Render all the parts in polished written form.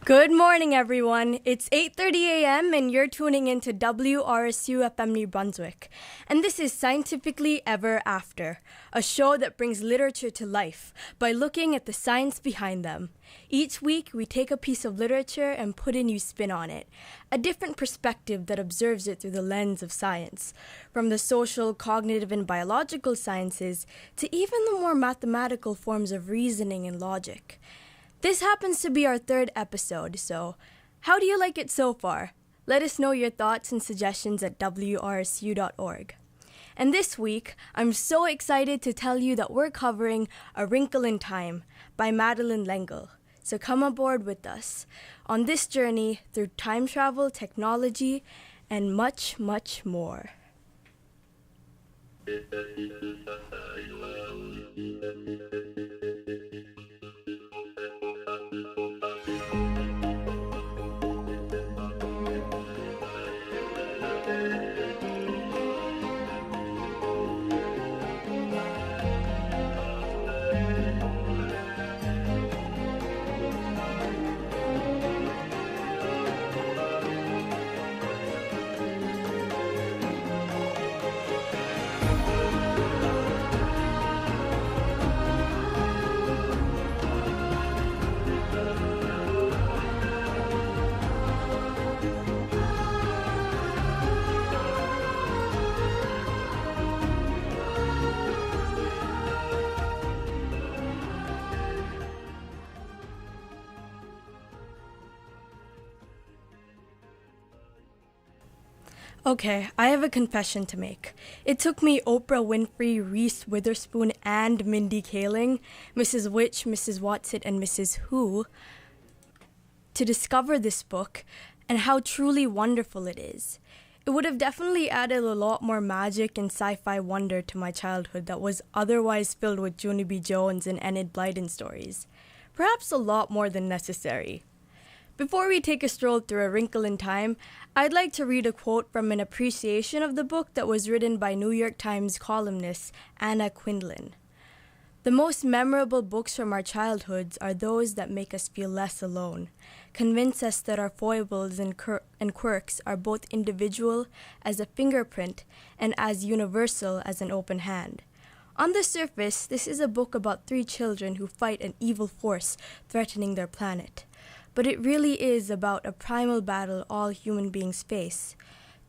Good morning, everyone. It's 8:30 a.m. and you're tuning in to WRSU FM New Brunswick. And this is Scientifically Ever After, a show that brings literature to life by looking at the science behind them. Each week, we take a piece of literature and put a new spin on it, a different perspective that observes it through the lens of science, from the social, cognitive, and biological sciences to even the more mathematical forms of reasoning and logic. This happens to be our third episode, so how do you like it so far? Let us know your thoughts and suggestions at wrsu.org. And this week, I'm so excited to tell you that we're covering A Wrinkle in Time by Madeleine L'Engle. So come aboard with us on this journey through time travel, technology, and much, much more. Okay, I have a confession to make. It took me Oprah Winfrey, Reese Witherspoon, and Mindy Kaling, Mrs. Which, Mrs. Watson, and Mrs. Who, to discover this book and how truly wonderful it is. It would have definitely added a lot more magic and sci-fi wonder to my childhood that was otherwise filled with Junie B. Jones and Enid Blyton stories. Perhaps a lot more than necessary. Before we take a stroll through A Wrinkle in Time, I'd like to read a quote from an appreciation of the book that was written by New York Times columnist Anna Quindlen. "The most memorable books from our childhoods are those that make us feel less alone, convince us that our foibles and quirks are both individual as a fingerprint and as universal as an open hand. On the surface, this is a book about three children who fight an evil force threatening their planet. But it really is about a primal battle all human beings face,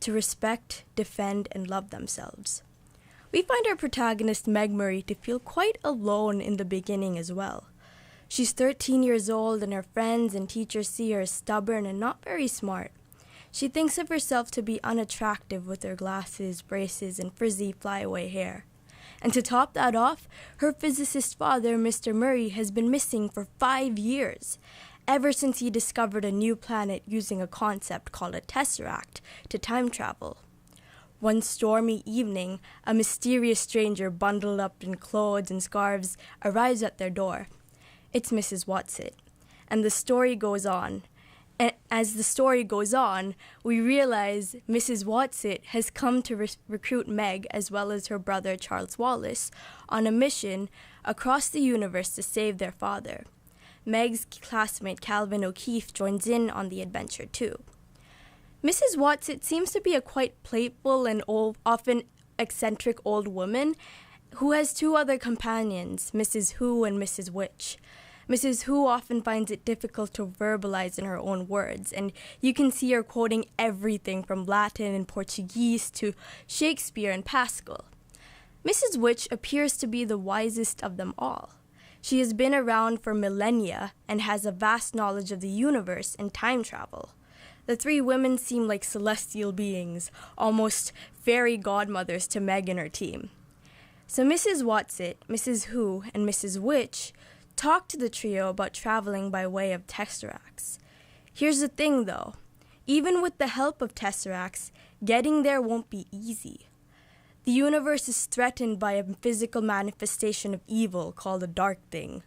to respect, defend, and love themselves. We find our protagonist Meg Murray to feel quite alone in the beginning as well. She's 13 years old and her friends and teachers see her as stubborn and not very smart. She thinks of herself to be unattractive with her glasses, braces, and frizzy flyaway hair. And to top that off, her physicist father, Mr. Murray, has been missing for 5 years. Ever since he discovered a new planet using a concept called a tesseract to time travel. One stormy evening, a mysterious stranger bundled up in clothes and scarves arrives at their door. It's Mrs. Watson. And the story goes on. And as the story goes on, we realize Mrs. Watson has come to recruit Meg, as well as her brother Charles Wallace, on a mission across the universe to save their father. Meg's classmate Calvin O'Keefe joins in on the adventure too. Mrs. Watson seems to be a quite playful and often eccentric old woman who has two other companions, Mrs. Who and Mrs. Which. Mrs. Who often finds it difficult to verbalize in her own words, and you can see her quoting everything from Latin and Portuguese to Shakespeare and Pascal. Mrs. Which appears to be the wisest of them all. She has been around for millennia and has a vast knowledge of the universe and time travel. The three women seem like celestial beings, almost fairy godmothers to Meg and her team. So Mrs. Watson, Mrs. Who, and Mrs. Which talk to the trio about traveling by way of tesseracts. Here's the thing, though. Even with the help of tesseracts, getting there won't be easy. The universe is threatened by a physical manifestation of evil called the Dark Thing.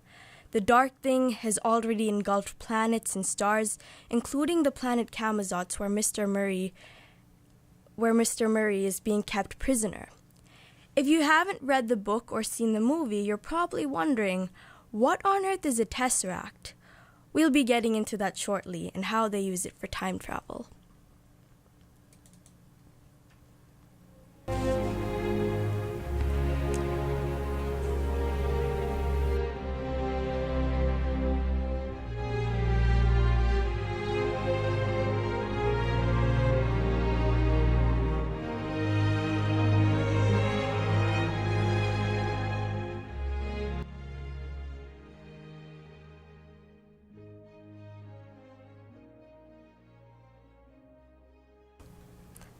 The Dark Thing has already engulfed planets and stars, including the planet Camazotz, where Mr. Murray is being kept prisoner. If you haven't read the book or seen the movie, you're probably wondering, what on earth is a tesseract? We'll be getting into that shortly and how they use it for time travel.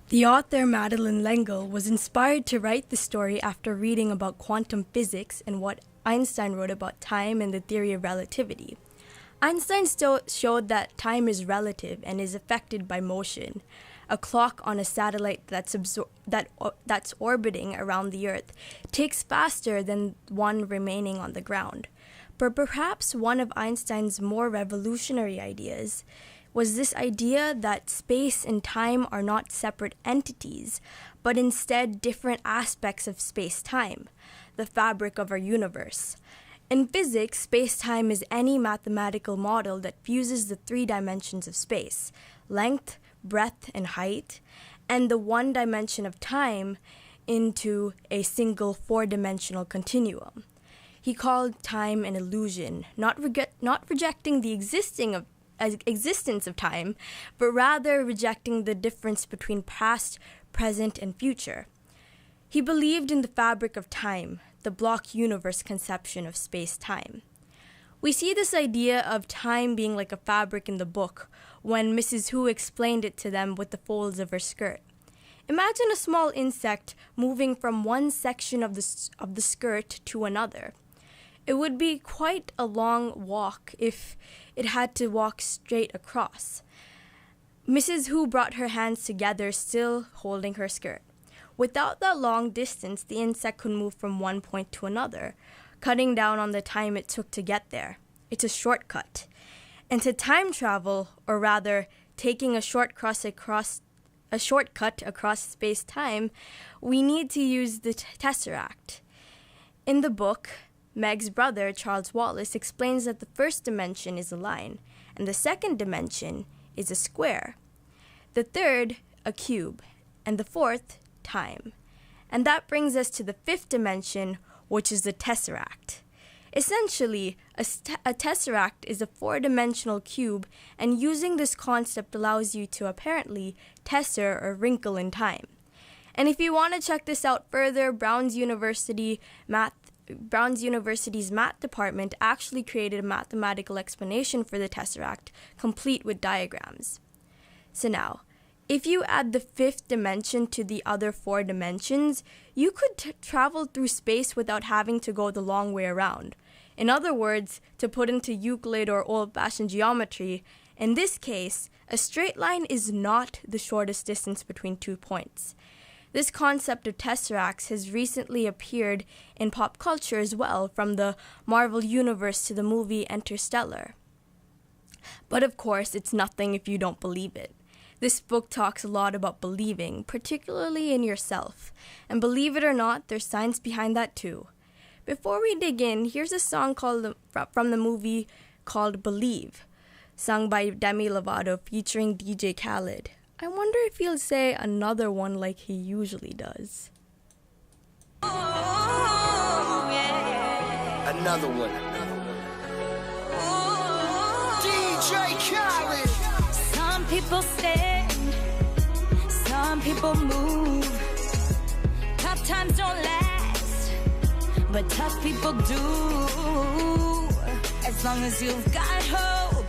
The author Madeleine L'Engle was inspired to write the story after reading about quantum physics and what Einstein wrote about time and the theory of relativity. Einstein showed that time is relative and is affected by motion. A clock on a satellite that's orbiting around the Earth ticks faster than one remaining on the ground. But perhaps one of Einstein's more revolutionary ideas was this idea that space and time are not separate entities, but instead different aspects of space-time, the fabric of our universe. In physics, space-time is any mathematical model that fuses the three dimensions of space, length, breadth, and height, and the one dimension of time into a single four-dimensional continuum. He called time an illusion, not rejecting the existence of time, but rather rejecting the difference between past, present, and future. He believed in the fabric of time, the block universe conception of space-time. We see this idea of time being like a fabric in the book when Mrs. Hu explained it to them with the folds of her skirt. Imagine a small insect moving from one section of the skirt to another. It would be quite a long walk if it had to walk straight across. Mrs. Hu brought her hands together, still holding her skirt. Without that long distance, the insect could move from one point to another, cutting down on the time it took to get there. It's a shortcut. And to time travel, or rather, taking a shortcut across space-time, we need to use the tesseract. In the book, Meg's brother, Charles Wallace, explains that the first dimension is a line, and the second dimension is a square. The third, a cube, and the fourth, time. And that brings us to the fifth dimension, which is the tesseract. Essentially, a tesseract is a four-dimensional cube, and using this concept allows you to apparently tesser or wrinkle in time. And if you want to check this out further, Brown's University's math department actually created a mathematical explanation for the tesseract, complete with diagrams. So now, if you add the fifth dimension to the other four dimensions, you could travel through space without having to go the long way around. In other words, to put into Euclid or old-fashioned geometry, in this case, a straight line is not the shortest distance between 2 points. This concept of tesseracts has recently appeared in pop culture as well, from the Marvel Universe to the movie Interstellar. But of course, it's nothing if you don't believe it. This book talks a lot about believing, particularly in yourself. And believe it or not, there's science behind that too. Before we dig in, here's a song from the movie called Believe, sung by Demi Lovato featuring DJ Khaled. I wonder if he'll say another one like he usually does. Oh, yeah. Another one. DJ Khaled. Some people stand, some people move. Tough times don't last, but tough people do. As long as you've got hope,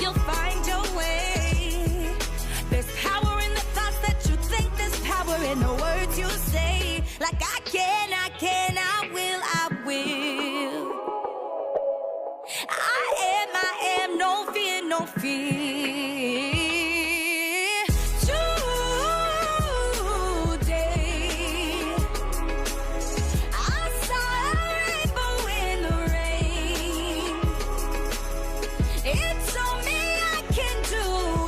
you'll find your way. There's power in the thoughts that you think, there's power in the words you say. Like I can, I will. I am, no fear, no fear. Today, I saw a rainbow in the rain. It told me I can do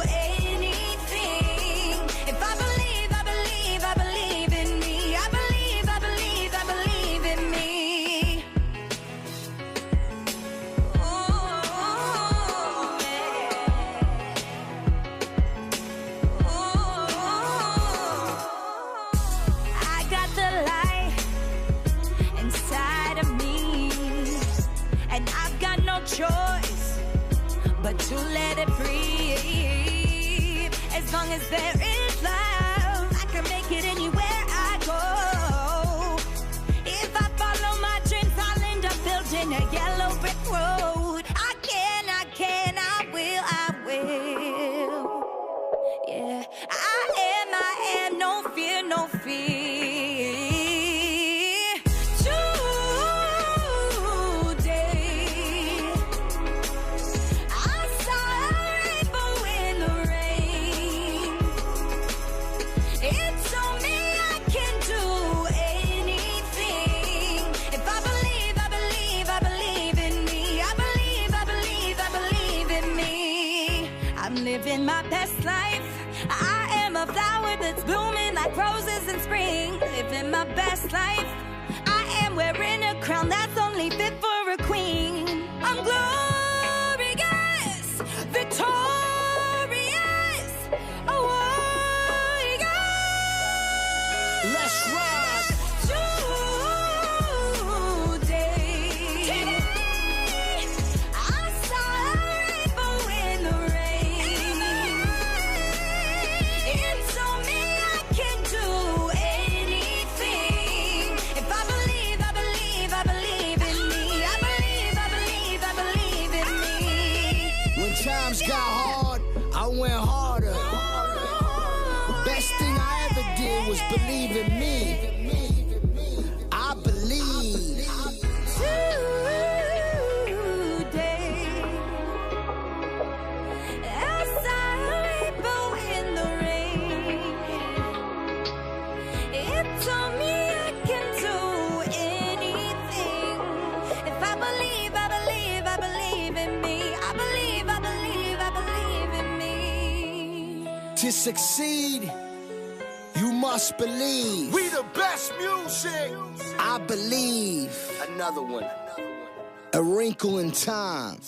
anything. If I believe, I believe, I believe in me. I believe, I believe, I believe in me. Oh. choice but to let it breathe. As long as there is love, I can make it anywhere I go. If I follow my dreams, I'll end up building a yellow brick road. I will. Yeah, I am, no fear, no fear. Today, I saw a rainbow in the rain. It told me I can do anything. If I believe, I believe, I believe in me. I believe, I believe, I believe in me. I'm living my best life. I am a flower that's blooming like roses in spring. Living my best life. I am wearing a crown that's only fit for a queen. I'm glorious, victorious, a warrior. Let's ride. Today, I saw a rainbow in the rain. It told me I can do anything. If I believe, I believe, I believe in me. I believe, I believe, I believe in me. When times got hard, I went harder. Best thing I ever did was believe in me. I believe. Today, I saw a rainbow in the rain. It told me I can do anything. If I believe, I believe, I believe in me. I believe, I believe, I believe in me. To succeed, you must believe. We the best music. I believe. Another one. A wrinkle in time.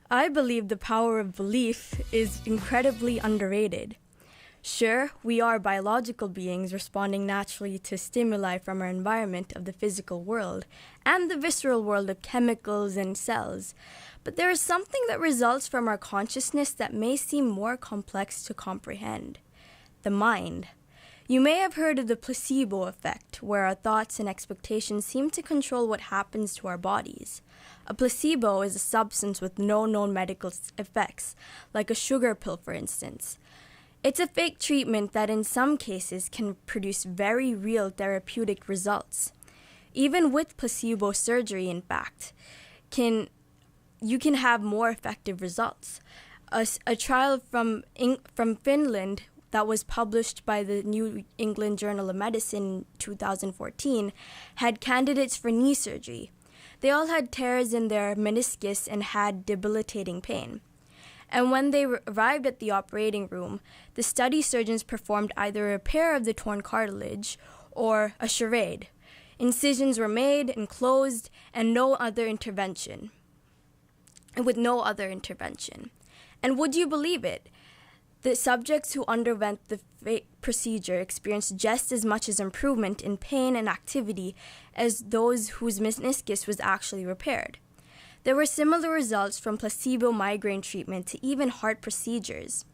I believe the power of belief is incredibly underrated. Sure, we are biological beings responding naturally to stimuli from our environment of the physical world and the visceral world of chemicals and cells, but there is something that results from our consciousness that may seem more complex to comprehend: the mind. You may have heard of the placebo effect, where our thoughts and expectations seem to control what happens to our bodies. A placebo is a substance with no known medical effects, like a sugar pill, for instance. It's a fake treatment that in some cases can produce very real therapeutic results. Even with placebo surgery, in fact, you can have more effective results. A trial from Finland that was published by the New England Journal of Medicine in 2014 had candidates for knee surgery. They all had tears in their meniscus and had debilitating pain. And when they arrived at the operating room, the study surgeons performed either a repair of the torn cartilage or a charade. Incisions were made and closed, and with no other intervention. And would you believe it? The subjects who underwent the procedure experienced just as much as improvement in pain and activity as those whose meniscus was actually repaired. There were similar results from placebo migraine treatment to even heart procedures.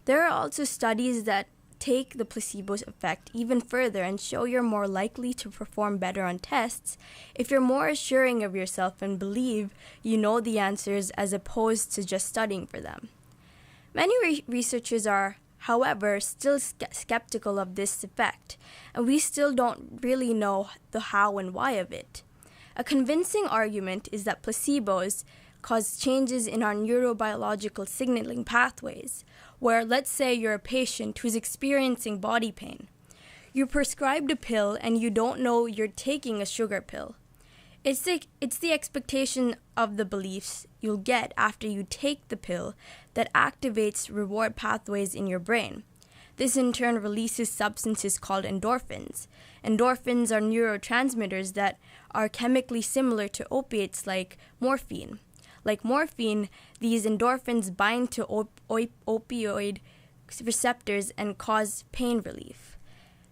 There are also studies that take the placebo effect even further and show you're more likely to perform better on tests if you're more assuring of yourself and believe you know the answers as opposed to just studying for them. Many researchers are, however, still skeptical of this effect, and we still don't really know the how and why of it. A convincing argument is that placebos cause changes in our neurobiological signaling pathways, where let's say you're a patient who's experiencing body pain. You're prescribed a pill and you don't know you're taking a sugar pill. It's the expectation of the beliefs you'll get after you take the pill that activates reward pathways in your brain. This in turn releases substances called endorphins. Endorphins are neurotransmitters that are chemically similar to opiates like morphine. Like morphine, these endorphins bind to opioid receptors and cause pain relief.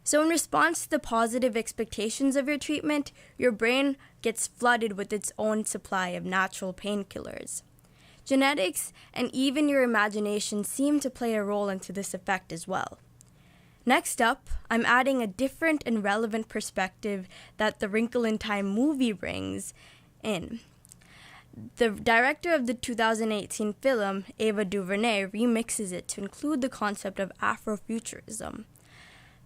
So in response to the positive expectations of your treatment, your brain gets flooded with its own supply of natural painkillers. Genetics and even your imagination seem to play a role into this effect as well. Next up, I'm adding a different and relevant perspective that the Wrinkle in Time movie brings in. The director of the 2018 film, Ava DuVernay, remixes it to include the concept of Afrofuturism.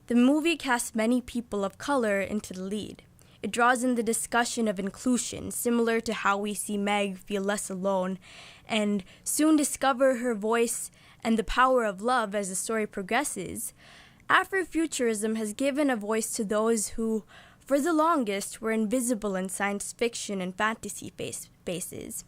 The movie casts many people of color into the lead. It draws in the discussion of inclusion, similar to how we see Meg feel less alone and soon discover her voice and the power of love as the story progresses. Afrofuturism has given a voice to those who, for the longest, were invisible in science fiction and fantasy spaces.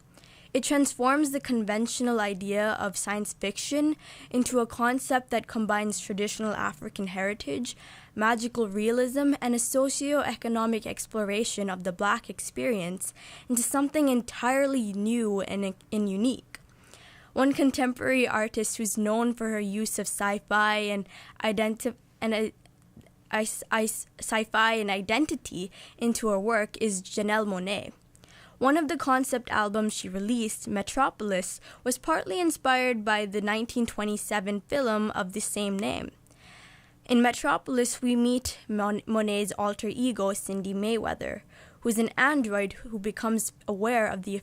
It transforms the conventional idea of science fiction into a concept that combines traditional African heritage, magical realism, and a socio-economic exploration of the Black experience into something entirely new and unique. One contemporary artist who's known for her use of sci-fi and sci-fi and identity into her work is Janelle Monáe. One of the concept albums she released, Metropolis, was partly inspired by the 1927 film of the same name. In Metropolis, we meet Monáe's alter ego, Cindy Mayweather, who's an android who becomes aware of the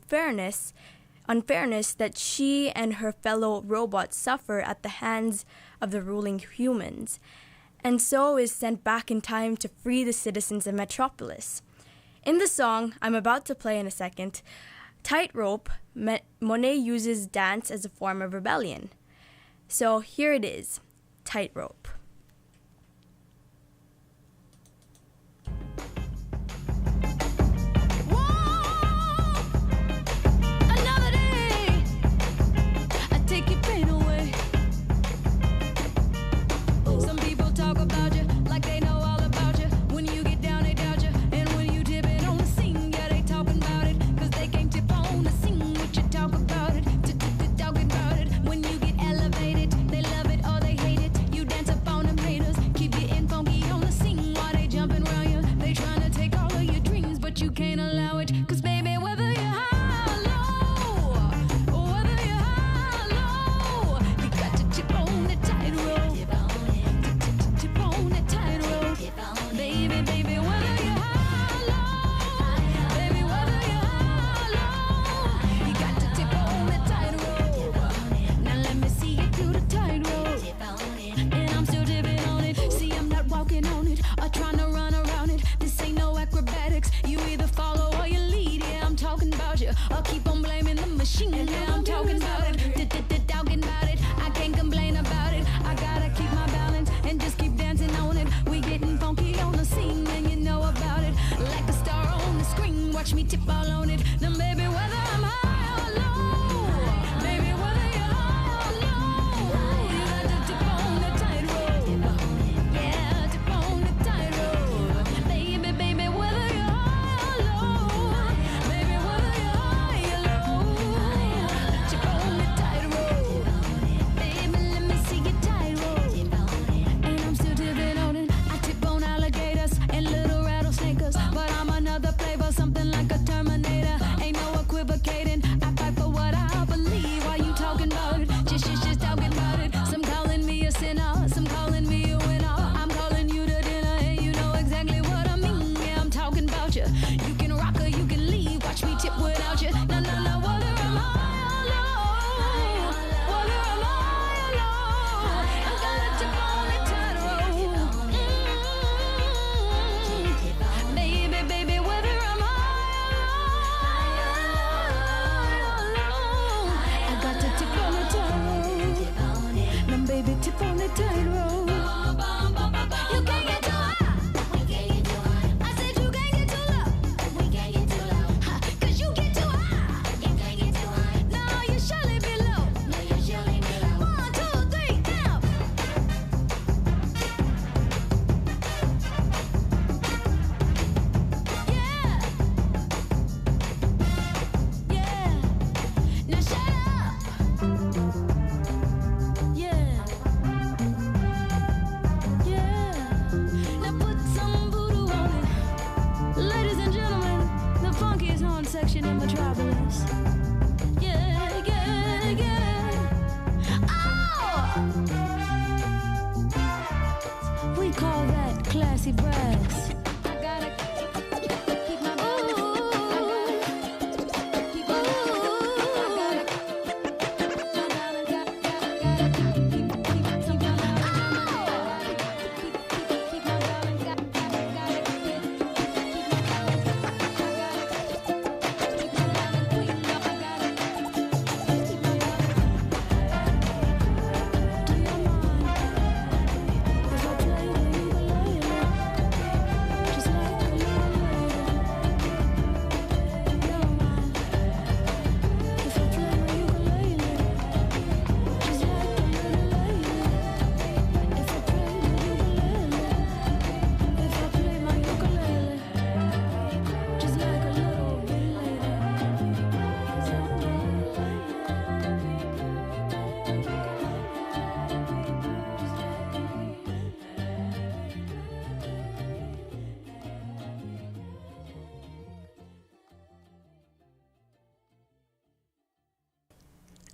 unfairness that she and her fellow robots suffer at the hands of the ruling humans, and so is sent back in time to free the citizens of Metropolis. In the song I'm about to play in a second, Tightrope, Monáe uses dance as a form of rebellion. So here it is, Tightrope.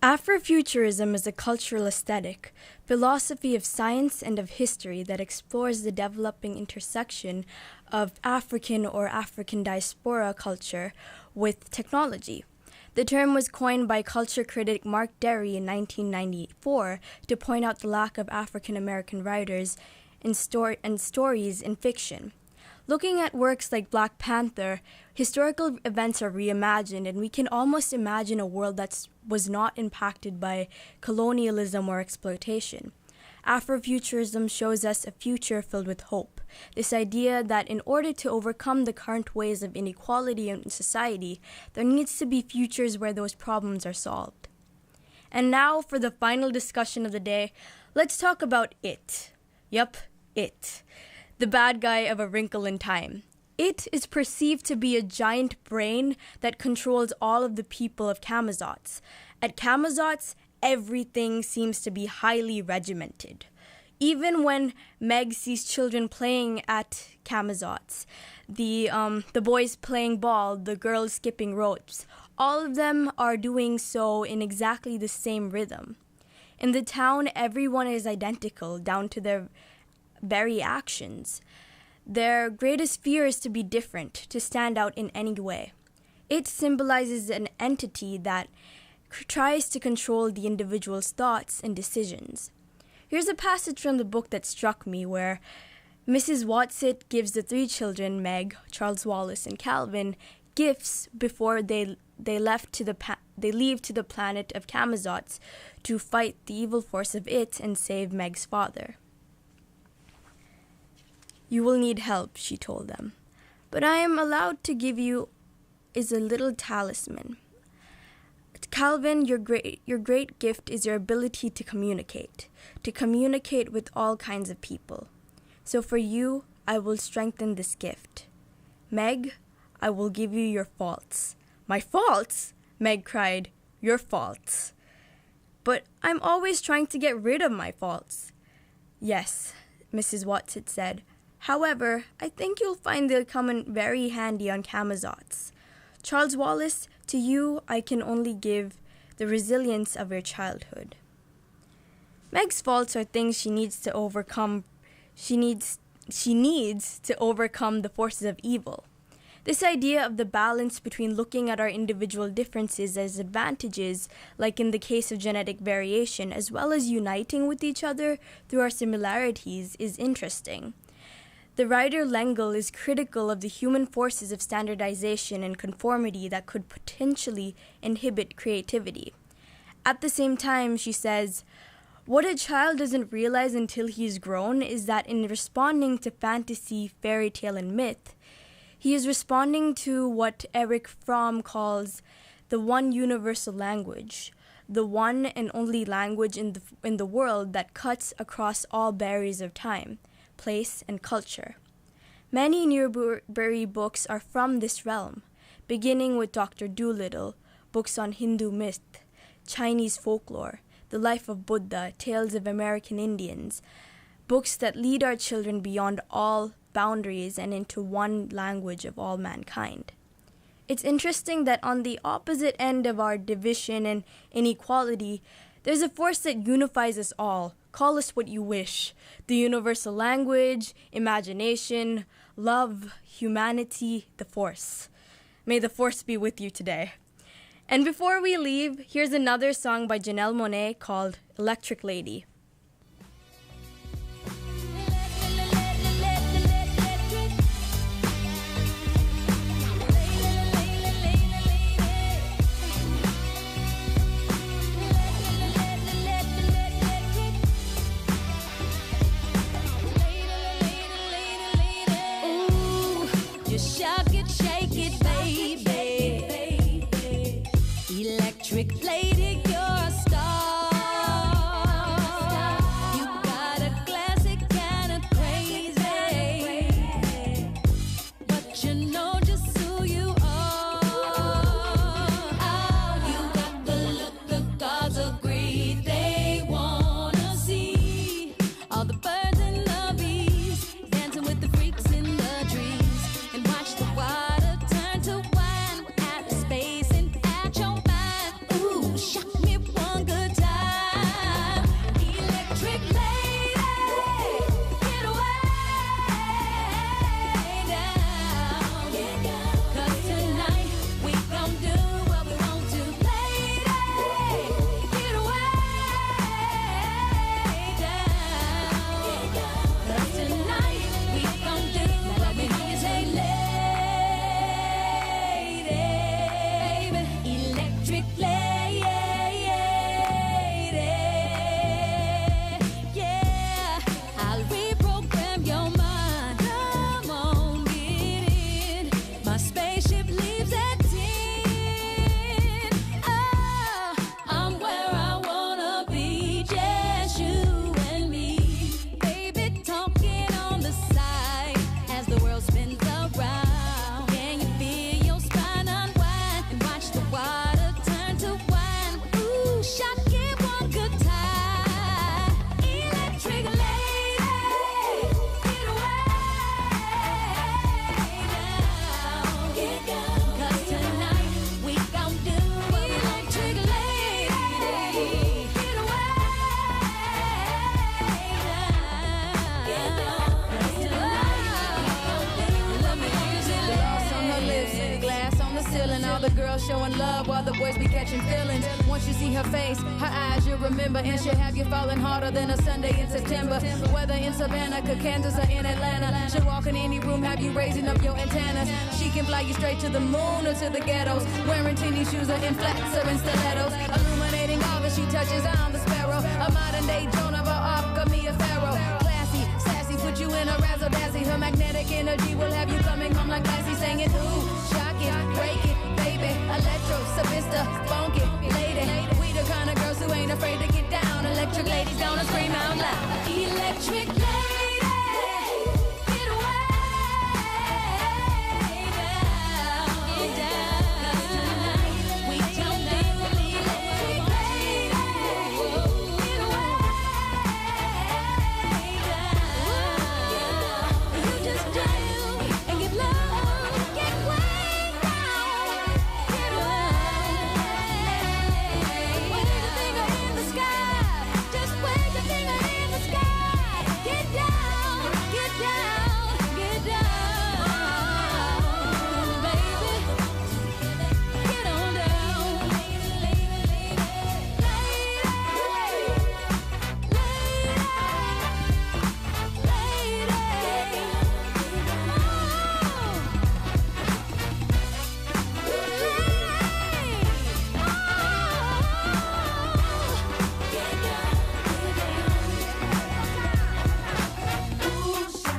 Afrofuturism is a cultural aesthetic, philosophy of science and of history that explores the developing intersection of African or African diaspora culture with technology. The term was coined by culture critic Mark Derry in 1994 to point out the lack of African American writers and stories in fiction. Looking at works like Black Panther, historical events are reimagined, and we can almost imagine a world that was not impacted by colonialism or exploitation. Afrofuturism shows us a future filled with hope. This idea that in order to overcome the current ways of inequality in society, there needs to be futures where those problems are solved. And now for the final discussion of the day, let's talk about it. Yup, it. The bad guy of A Wrinkle in Time. It is perceived to be a giant brain that controls all of the people of Camazotz. At Camazotz, everything seems to be highly regimented. Even when Meg sees children playing at Camazotz, the boys playing ball, the girls skipping ropes, all of them are doing so in exactly the same rhythm. In the town, everyone is identical down to their very actions. Their greatest fear is to be different, to stand out in any way. It symbolizes an entity that tries to control the individual's thoughts and decisions. Here's a passage from the book that struck me where Mrs. Watsit gives the three children, Meg, Charles Wallace, and Calvin, gifts before they leave to the planet of Camazotz to fight the evil force of it and save Meg's father. "You will need help," she told them, "but I am allowed to give you is a little talisman. Calvin, your great gift is your ability to communicate with all kinds of people. So for you, I will strengthen this gift. Meg, I will give you your faults." "My faults?" Meg cried. "Your faults." "But I'm always trying to get rid of my faults." "Yes," Mrs. Watson said. "However, I think you'll find they'll come in very handy on Camazotz. Charles Wallace, to you I can only give the resilience of your childhood." Meg's faults are things she needs to overcome. She needs to overcome the forces of evil. This idea of the balance between looking at our individual differences as advantages, like in the case of genetic variation, as well as uniting with each other through our similarities, is interesting. The writer Wrinkle is critical of the human forces of standardization and conformity that could potentially inhibit creativity. At the same time, she says, "What a child doesn't realize until he's grown is that in responding to fantasy, fairy tale, and myth, he is responding to what Erich Fromm calls the one universal language, the one and only language in the world that cuts across all barriers of time, place, and culture." Many Newbery books are from this realm, beginning with Dr. Dolittle, books on Hindu myth, Chinese folklore, the life of Buddha, tales of American Indians, books that lead our children beyond all boundaries and into one language of all mankind. It's interesting that on the opposite end of our division and inequality, there's a force that unifies us all. Call us what you wish. The universal language, imagination, love, humanity, the force. May the force be with you today. And before we leave, here's another song by Janelle Monáe called Electric Lady. You shock it, shake it, baby. Electric lady, you're a star. You got a classic kind of crazy, but you know just who you are. You got the look the gods agree they wanna see. All the birds and the bees dancing with the freaks in the trees. Watch the water turn to wine at the space and at your mind. Ooh, shock me one girls showing love while the boys be catching feelings. Once you see her face, her eyes you'll remember, and she'll have you falling harder than a Sunday in September. Whether in Savannah, Kansas, or in Atlanta, she'll walk in any room, have you raising up your antennas. She can fly you straight to the moon or to the ghettos, wearing teeny shoes or in flats or in stilettos. Illuminating all that she touches on the sparrow, a modern day Joan of Arc, or Mia Farrow. Classy, sassy, put you in a razzle dazzle. Her magnetic energy will have you coming home like classy, singing ooh, shock it, break it, baby. Electro, Savista, funk it, lady. We the kind of girls who ain't afraid to get down. Electric ladies gonna scream out loud. Electric lady, get away now. Get down. Tonight we don't need electric lady. Get away now. You just dance and get love. Get way down. Get away. Wave your finger in the sky. Just wave your finger in the sky. Get down, get down, get down, baby. Get on down, lady.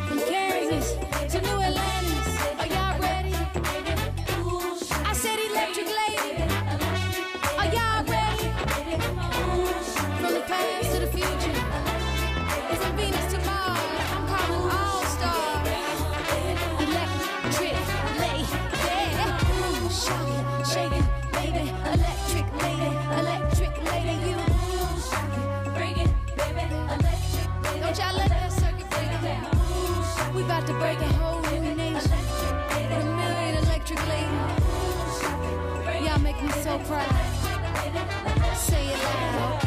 From Kansas to New Atlantis, are y'all ready? I said electric lady, are y'all ready? From the past to the future, from Venus to Mars, I'm calling all stars. Electric lady, shaking, baby. Electric lady, you bring it, baby. Electric lady, don't y'all let that circuit break it down. We about to break a whole new nation with a million electric ladies. Y'all make me so proud. Say it loud.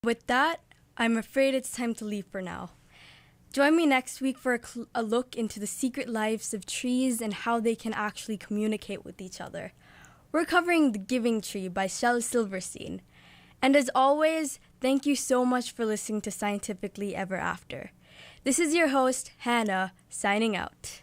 With that, I'm afraid it's time to leave for now. Join me next week for a look into the secret lives of trees and how they can actually communicate with each other. We're covering The Giving Tree by Shel Silverstein. And as always, thank you so much for listening to Scientifically Ever After. This is your host, Hannah, signing out.